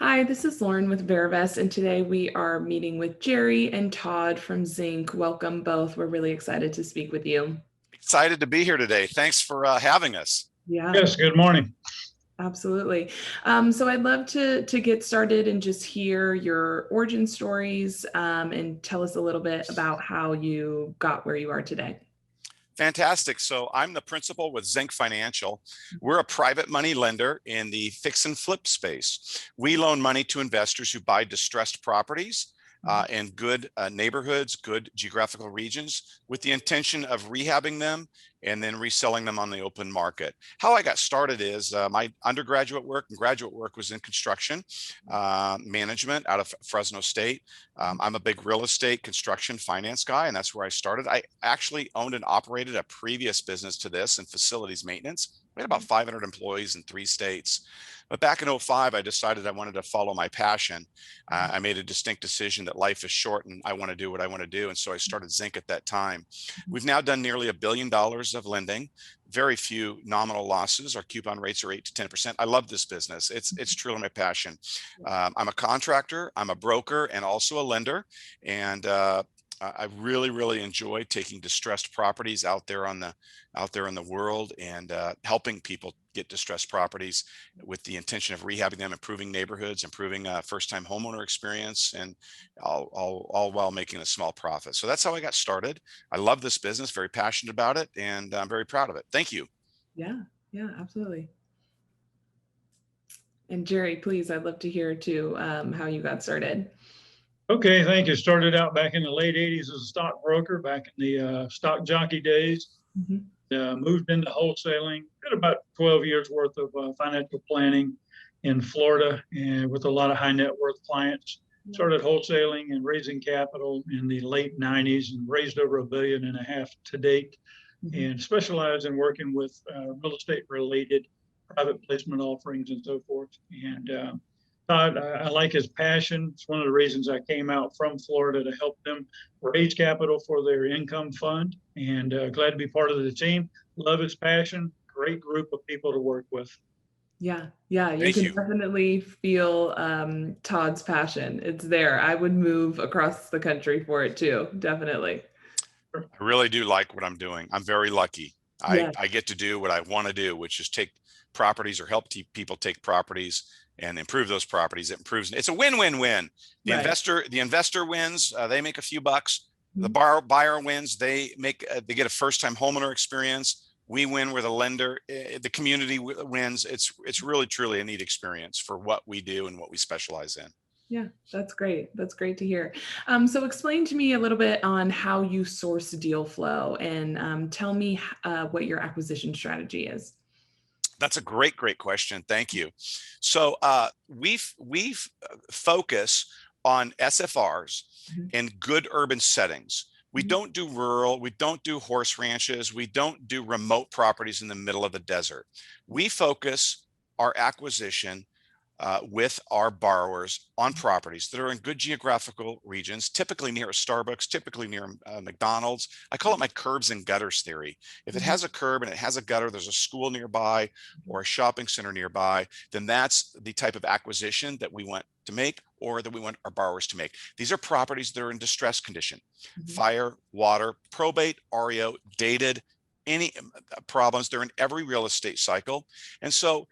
Hi, this is Lauren with Verivest, and today we are meeting with Jerry and Todd from Zinc. Welcome both. We're really excited to speak with you. Excited to be here today. Thanks for having us. Yeah, Yes, good morning. absolutely. So I'd love to get started and just hear your origin stories and tell us a little bit about how you got where you are today. Fantastic. So I'm the principal with Zinc Financial. We're a private money lender in the fix and flip space. We loan money to investors who buy distressed properties in good neighborhoods, good geographical regions, with the intention of rehabbing them and then reselling them on the open market. How I got started is my undergraduate work and graduate work was in construction management out of Fresno State. I'm a big real estate construction finance guy, and that's where I started. I actually owned and operated a previous business to this in facilities maintenance. We had about 500 employees in 3 states. But back in '05, I decided I wanted to follow my passion. I made a distinct decision that life is short and I want to do what I want to do. And so I started Zinc at that time. We've now done nearly $1 billion of lending, very few nominal losses. Our coupon rates are 8 to 10%. I love this business. It's truly my passion. I'm a contractor, I'm a broker, and also a lender. And I really enjoy taking distressed properties out there in the world and helping people get distressed properties with the intention of rehabbing them, improving neighborhoods, improving first-time homeowner experience, and all while making a small profit. So that's how I got started. I love this business, very passionate about it, and I'm very proud of it. Thank you. Yeah, absolutely. And Jerry, please, I'd love to hear too how you got started. Okay, thank you. Started out back in the late 80s as a stockbroker, back in the stock jockey days. Moved into wholesaling, did about 12 years worth of financial planning in Florida and with a lot of high net worth clients. Started wholesaling and raising capital in the late 90s and raised over $1.5 billion to date, and specialized in working with real estate related private placement offerings and so forth. And Todd, I like his passion. It's one of the reasons I came out from Florida to help them raise capital for their income fund, and glad to be part of the team. Love his passion. Great group of people to work with. Yeah, you can definitely feel Todd's passion. It's there. I would move across the country for it too, definitely. I really do like what I'm doing. I'm very lucky. Yeah. I get to do what I want to do, which is take properties or help people take properties and improve those properties. It improves. It's a win-win-win. The investor wins. They make a few bucks. The buyer wins. They get a first-time homeowner experience. We win. We're the lender. The community wins. It's really truly a neat experience for what we do and what we specialize in. Yeah, that's great. That's great to hear. So explain to me a little bit on how you source deal flow, and tell me what your acquisition strategy is. That's a great question. Thank you. So we've focus on SFRs in good urban settings. We don't do rural, we don't do horse ranches, we don't do remote properties in the middle of the desert. We focus our acquisition with our borrowers on properties that are in good geographical regions, typically near a Starbucks, typically near McDonald's. I call it my curbs and gutters theory. If it has a curb and it has a gutter, there's a school nearby or a shopping center nearby, then that's the type of acquisition that we want to make or that we want our borrowers to make. These are properties that are in distressed condition, fire, water, probate, REO, dated, any problems. They're in every real estate cycle. And so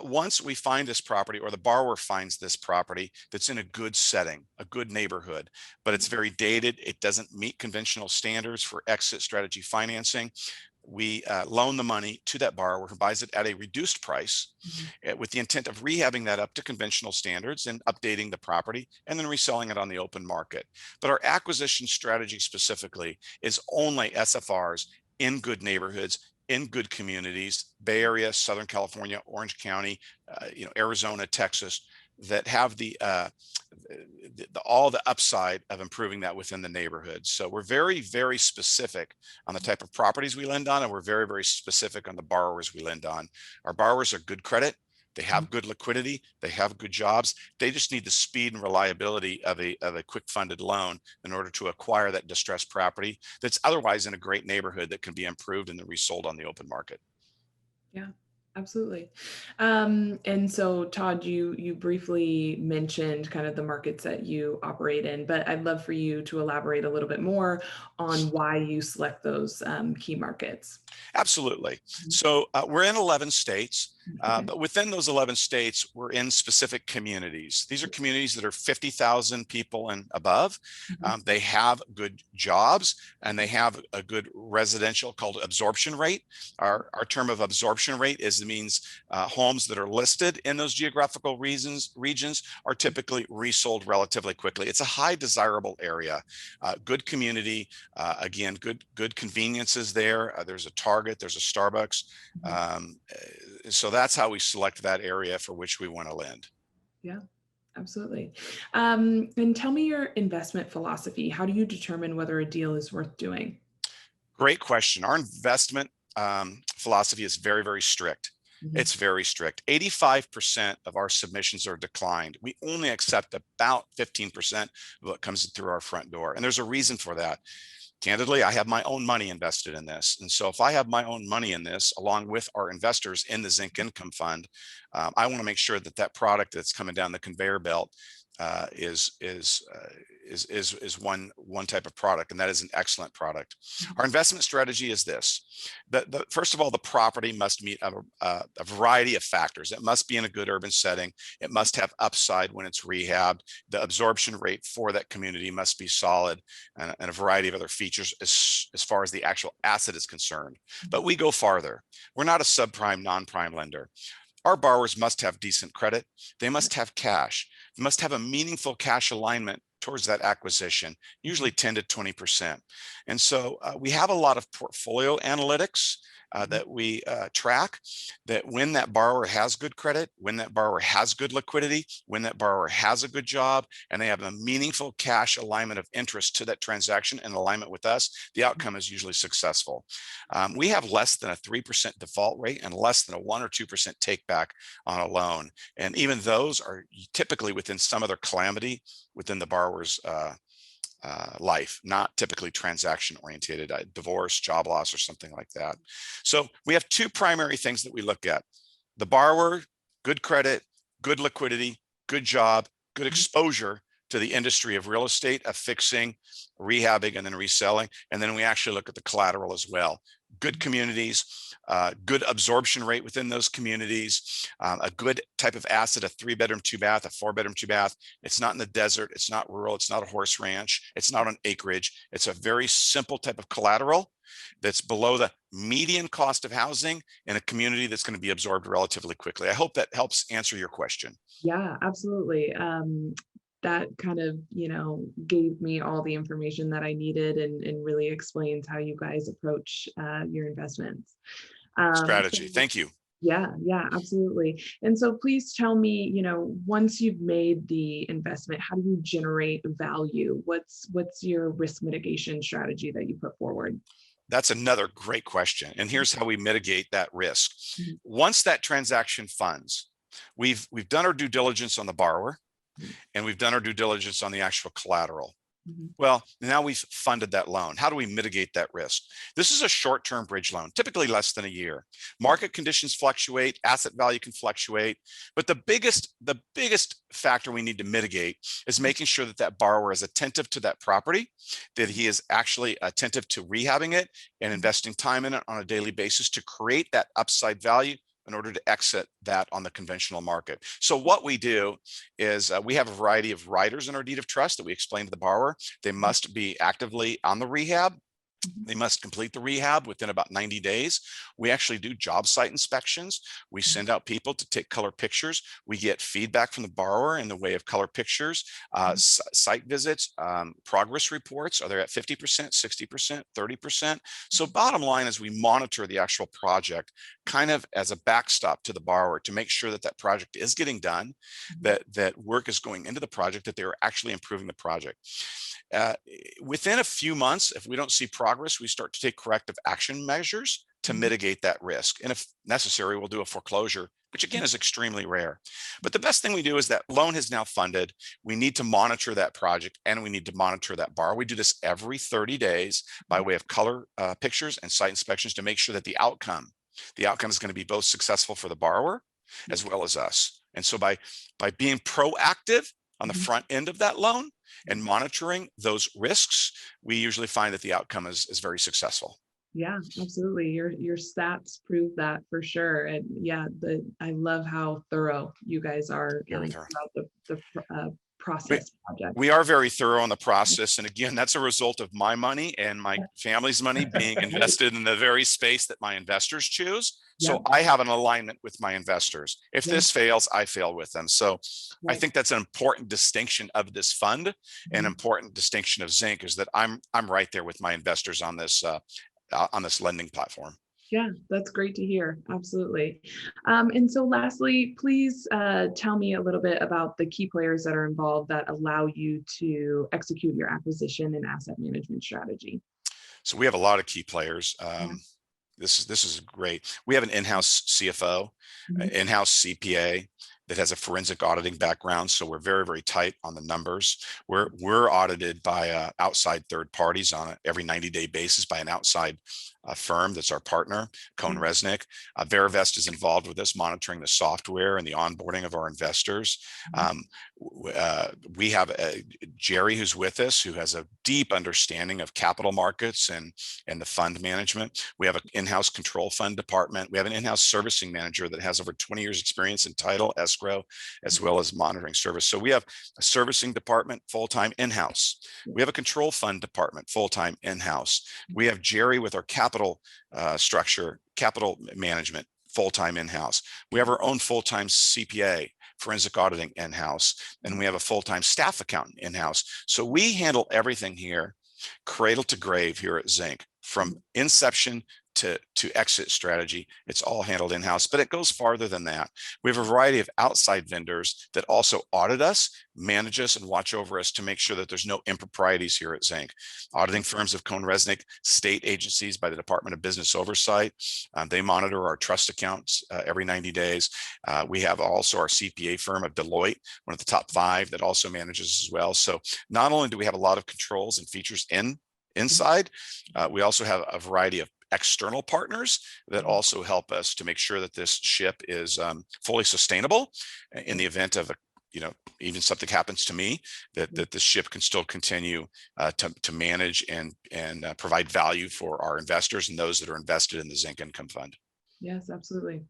once we find this property, or the borrower finds this property that's in a good setting, a good neighborhood, but it's very dated, it doesn't meet conventional standards for exit strategy financing, we loan the money to that borrower who buys it at a reduced price with the intent of rehabbing that up to conventional standards and updating the property and then reselling it on the open market. But our acquisition strategy specifically is only SFRs in good neighborhoods, in good communities, Bay Area, Southern California, Orange County, Arizona, Texas, that have all the upside of improving that within the neighborhood. So we're very specific on the type of properties we lend on, and we're very specific on the borrowers we lend on. Our borrowers are good credit. They have good liquidity. They have good jobs. They just need the speed and reliability of a quick funded loan in order to acquire that distressed property that's otherwise in a great neighborhood that can be improved and then resold on the open market. Yeah. Absolutely. And so Todd, you briefly mentioned kind of the markets that you operate in, but I'd love for you to elaborate a little bit more on why you select those key markets. Absolutely. Mhm. So we're in 11 states, Okay. but within those 11 states, we're in specific communities. These are communities that are 50,000 people and above. Mhm. They have good jobs and they have a good residential called absorption rate. Our term of absorption rate is, it means homes that are listed in those geographical regions are typically resold relatively quickly. It's a high desirable area, good community, again, good conveniences there. There's a Target, there's a Starbucks. Mhm. So that's how we select that area for which we want to lend. Yeah, absolutely. And tell me your investment philosophy. How do you determine whether a deal is worth doing? Great question. Our investment philosophy is very, very strict. Mhm. It's very strict. 85% of our submissions are declined. We only accept about 15% of what comes through our front door. And there's a reason for that. Candidly, I have my own money invested in this. And so if I have my own money in this, along with our investors in the Zinc Income Fund, I want to make sure that that product that's coming down the conveyor belt is one type of product, and that is an excellent product. Our investment strategy is this: first of all, the property must meet a variety of factors. It must be in a good urban setting. It must have upside when it's rehabbed. The absorption rate for that community must be solid, and a variety of other features as far as the actual asset is concerned. But we go farther. We're not a subprime, non-prime lender. Our borrowers must have decent credit. They must have cash. They must have a meaningful cash alignment towards that acquisition, usually 10 to 20%. And so we have a lot of portfolio analytics that we track, that when that borrower has good credit, when that borrower has good liquidity, when that borrower has a good job, and they have a meaningful cash alignment of interest to that transaction and alignment with us, the outcome is usually successful. We have less than a 3% default rate and less than a 1 or 2% take back on a loan. And even those are typically within some other calamity within the borrower's life, not typically transaction oriented, divorce, job loss, or something like that. So we have two primary things that we look at: the borrower, good credit, good liquidity, good job, good exposure to the industry of real estate, of fixing, rehabbing, and then reselling. And then we actually look at the collateral as well. Good communities, good absorption rate within those communities, a good type of asset, a 3-bedroom, 2-bath, a 4-bedroom, 2-bath. It's not in the desert. It's not rural. It's not a horse ranch. It's not on acreage. It's a very simple type of collateral that's below the median cost of housing in a community that's going to be absorbed relatively quickly. I hope that helps answer your question. Yeah, absolutely. That kind of, gave me all the information that I needed and really explains how you guys approach your investments. Strategy. So Thank you. yeah, yeah, absolutely. And so please tell me, once you've made the investment, how do you generate value? What's your risk mitigation strategy that you put forward? That's another great question. And here's how we mitigate that risk. Mhm. Once that transaction funds, we've done our due diligence on the borrower, and we've done our due diligence on the actual collateral. Mhm. Well, now we've funded that loan. How do we mitigate that risk? This is a short-term bridge loan, typically less than a year. Market conditions fluctuate, asset value can fluctuate, but the biggest factor we need to mitigate is making sure that that borrower is attentive to that property, that he is actually attentive to rehabbing it and investing time in it on a daily basis to create that upside value in order to exit that on the conventional market. So what we do is we have a variety of riders in our deed of trust that we explain to the borrower. They must be actively on the rehab. They must complete the rehab within about 90 days. We actually do job site inspections. We send out people to take color pictures. We get feedback from the borrower in the way of color pictures, site visits, progress reports. Are they at 50%, 60%, 30%? So bottom line is we monitor the actual project kind of as a backstop to the borrower to make sure that that project is getting done, that work is going into the project, that they're actually improving the project. Within a few months, if we don't see progress, we start to take corrective action measures to mitigate that risk. And if necessary, we'll do a foreclosure, which again is extremely rare. But the best thing we do is that loan has now funded. We need to monitor that project and we need to monitor that borrower. We do this every 30 days by way of color pictures and site inspections to make sure that the outcome the outcome is going to be both successful for the borrower as well as us. And so by being proactive on the front end of that loan and monitoring those risks, we usually find that the outcome is very successful. Yeah, absolutely. Your stats prove that for sure. And yeah, I love how thorough you guys are Very thorough. throughout the process project. We are very thorough on the process. And again, that's a result of my money and my family's money being invested in the very space that my investors choose. So Yep. I have an alignment with my investors. If Yep. this fails, I fail with them. So I Right. think that's an important distinction of this fund. An important distinction of Zinc is that I'm right there with my investors on this lending platform. Yeah, that's great to hear. Absolutely. And so lastly, please tell me a little bit about the key players that are involved that allow you to execute your acquisition and asset management strategy. So we have a lot of key players. Yeah. This is great. We have an in-house CFO, in-house CPA that has a forensic auditing background. So we're very, very tight on the numbers. We're audited by outside third parties on every 90-day basis by an outside firm that's our partner, CohnReznick. Verivest is involved with us, monitoring the software and the onboarding of our investors. We have Jerry who's with us, who has a deep understanding of capital markets and the fund management. We have an in-house control fund department. We have an in-house servicing manager that has over 20 years experience in title, escrow, as well as monitoring service. So we have a servicing department full-time in-house. We have a control fund department full-time in-house. We have Jerry with our capital structure, capital management, full-time in-house. We have our own full-time CPA, forensic auditing in-house, and we have a full-time staff accountant in-house. So we handle everything here, cradle to grave here at Zinc, from inception to exit strategy. It's all handled in-house, but it goes farther than that. We have a variety of outside vendors that also audit us, manage us, and watch over us to make sure that there's no improprieties here at Zinc. Auditing firms of CohnReznick, state agencies by the Department of Business Oversight. They monitor our trust accounts every 90 days. We have also our CPA firm of Deloitte, one of the top 5 that also manages as well. So not only do we have a lot of controls and features inside, we also have a variety of external partners that also help us to make sure that this ship is fully sustainable in the event of even something happens to me, that the ship can still continue to manage and provide value for our investors and those that are invested in the Zinc Income Fund. Yes, absolutely.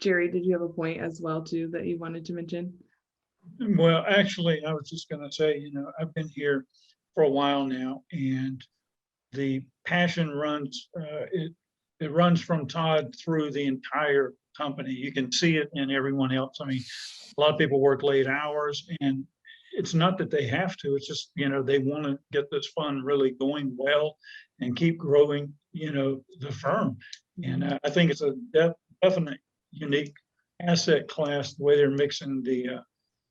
Jerry, did you have a point as well too that you wanted to mention? Well, actually, I was just going to say, I've been here for a while now, and the passion runs, it runs from Todd through the entire company. You can see it in everyone else. I mean, a lot of people work late hours, and it's not that they have to, it's just, they want to get this fund really going well and keep growing, the firm. And I think it's a definite unique asset class, the way they're mixing the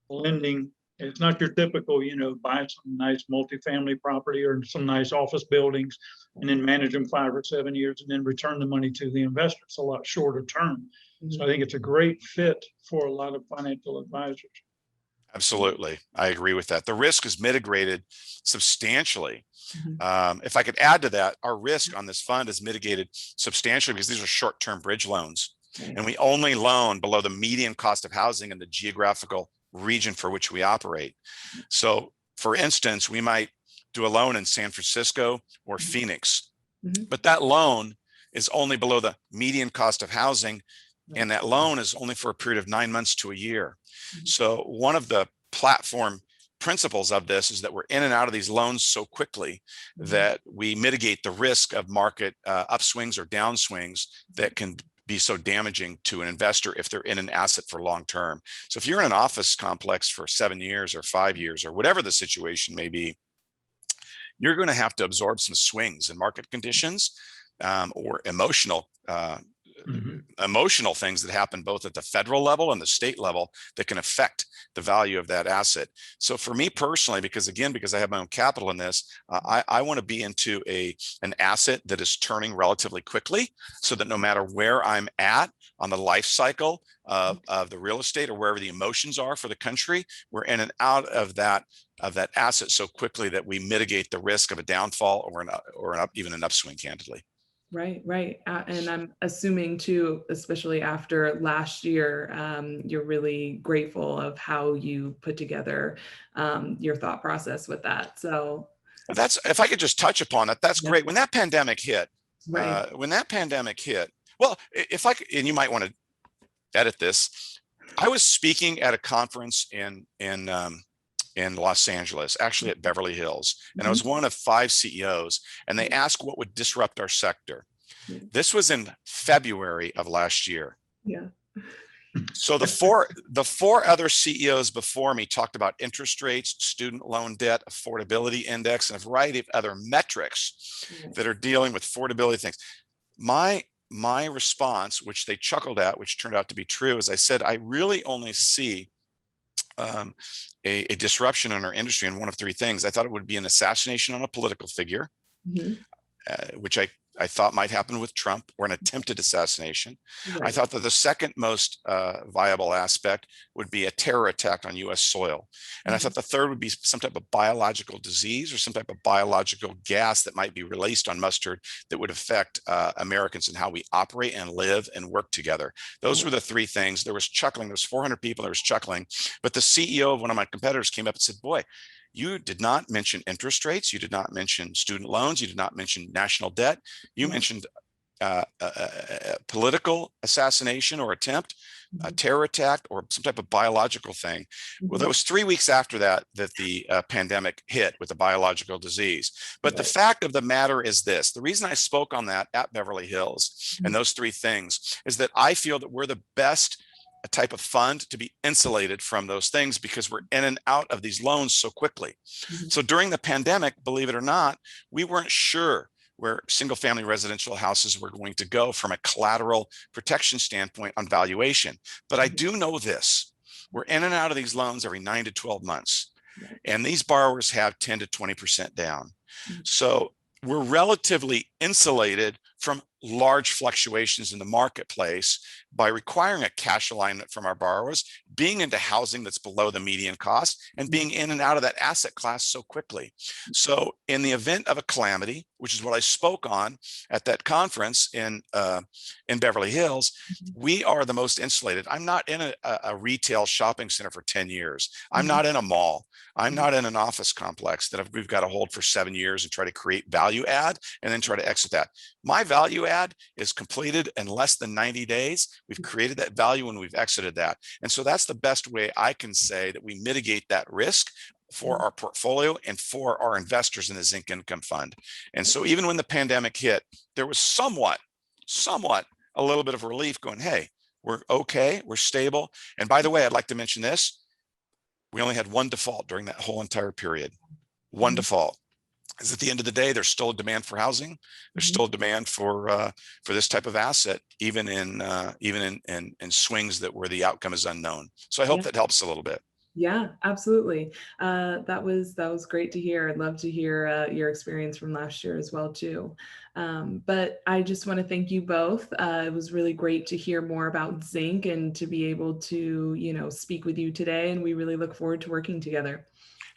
lending. It's not your typical, buy some nice multifamily property or some nice office buildings and then manage them 5 or 7 years and then return the money to the investor. It's a lot shorter term. So I think it's a great fit for a lot of financial advisors. Absolutely. I agree with that. The risk is mitigated substantially. If I could add to that, our risk on this fund is mitigated substantially because these are short-term bridge loans. And we only loan below the median cost of housing in the geographical region for which we operate. So for instance, we might do a loan in San Francisco or Phoenix, but that loan is only below the median cost of housing. And that loan is only for a period of 9 months to a year. So one of the platform principles of this is that we're in and out of these loans so quickly that we mitigate the risk of market upswings or downswings that can be so damaging to an investor if they're in an asset for long term. So if you're in an office complex for 7 years or 5 years or whatever the situation may be, you're going to have to absorb some swings in market conditions or emotional things that happen both at the federal level and the state level that can affect the value of that asset. So for me personally, because I have my own capital in this, I want to be into an asset that is turning relatively quickly so that no matter where I'm at on the life cycle of the real estate or wherever the emotions are for the country, we're in and out of that asset so quickly that we mitigate the risk of a downfall or even an upswing, candidly. Right, right. And I'm assuming too, especially after last year, you're really grateful of how you put together your thought process with that. So, That's, if I could just touch upon that, that's yeah, great. When that pandemic hit, right. well, if I could, and you might want to edit this, I was speaking at a conference in Los Angeles, actually at Beverly Hills, and I Mhm. was one of 5 CEOs, and they asked what would disrupt our sector. Yeah. This was in February of last year. Yeah. So the four other CEOs before me talked about interest rates, student loan debt, affordability index, and a variety of other metrics Yeah. that are dealing with affordability things. My response, which they chuckled at, which turned out to be true, is I said, I really only see um, a disruption in our industry in one of 3 things. I thought it would be an assassination on a political figure, Mhm. which I thought might happen with Trump, or an attempted assassination. I Right. thought that the second most viable aspect would be a terror attack on US soil. And I Mhm. thought the third would be some type of biological disease or some type of biological gas that might be released on mustard that would affect Americans and how we operate and live and work together. Those were Yeah. the 3 things. There was chuckling. There was 400 people. There was chuckling. But the CEO of one of my competitors came up and said, boy, you did not mention interest rates. You did not mention student loans. You did not mention national debt. You Yeah. mentioned political assassination or attempt, a Mhm. terror attack, or some type of biological thing. Well, that Mhm. was 3 weeks after that the pandemic hit with the biological disease. But the Right. fact of the matter is this: the reason I spoke on that at Beverly Hills and Mhm. those 3 things is that I feel that we're the best a type of fund to be insulated from those things because we're in and out of these loans so quickly. Mhm. So during the pandemic, believe it or not, we weren't sure where single family residential houses were going to go from a collateral protection standpoint on valuation. But I Mhm. do know this: we're in and out of these loans every 9 to 12 months. Right. And these borrowers have 10 to 20% down. Mhm. So we're relatively insulated from large fluctuations in the marketplace by requiring a cash alignment from our borrowers, being into housing that's below the median cost, and Yeah. being in and out of that asset class so quickly. So in the event of a calamity, which is what I spoke on at that conference in Beverly Hills, Mhm. we are the most insulated. I'm not in a retail shopping center for 10 years. I'm Mhm. not in a mall. I'm Mhm. not in an office complex that we've got to hold for 7 years and try to create value add and then try to exit that. My value add is completed in less than 90 days. We've created that value and we've exited that. And so that's the best way I can say that we mitigate that risk for Mhm. our portfolio and for our investors in the Zinc Income Fund. And Right. so even when the pandemic hit, there was somewhat a little bit of relief going, hey, we're okay, we're stable. And by the way, I'd like to mention this: we only had 1 default during that whole entire period. One Mhm. default. Because at the end of the day, there's still a demand for housing. There's Mhm. still a demand for this type of asset, even in swings that where the outcome is unknown. So I hope Yeah. that helps a little bit. Yeah, absolutely. That was great to hear. I'd love to hear your experience from last year as well too. But I just want to thank you both. It was really great to hear more about Zinc and to be able to, speak with you today. And we really look forward to working together.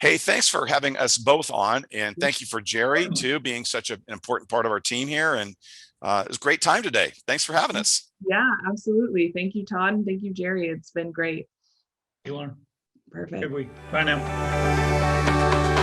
Hey, thanks for having us both on, and Yeah. thank you for Jerry too being such an important part of our team here. And it was a great time today. Thanks for having us. Yeah, absolutely. Thank you, Todd, and thank you, Jerry. It's been great. You want? Good Perfect. week. Bye now.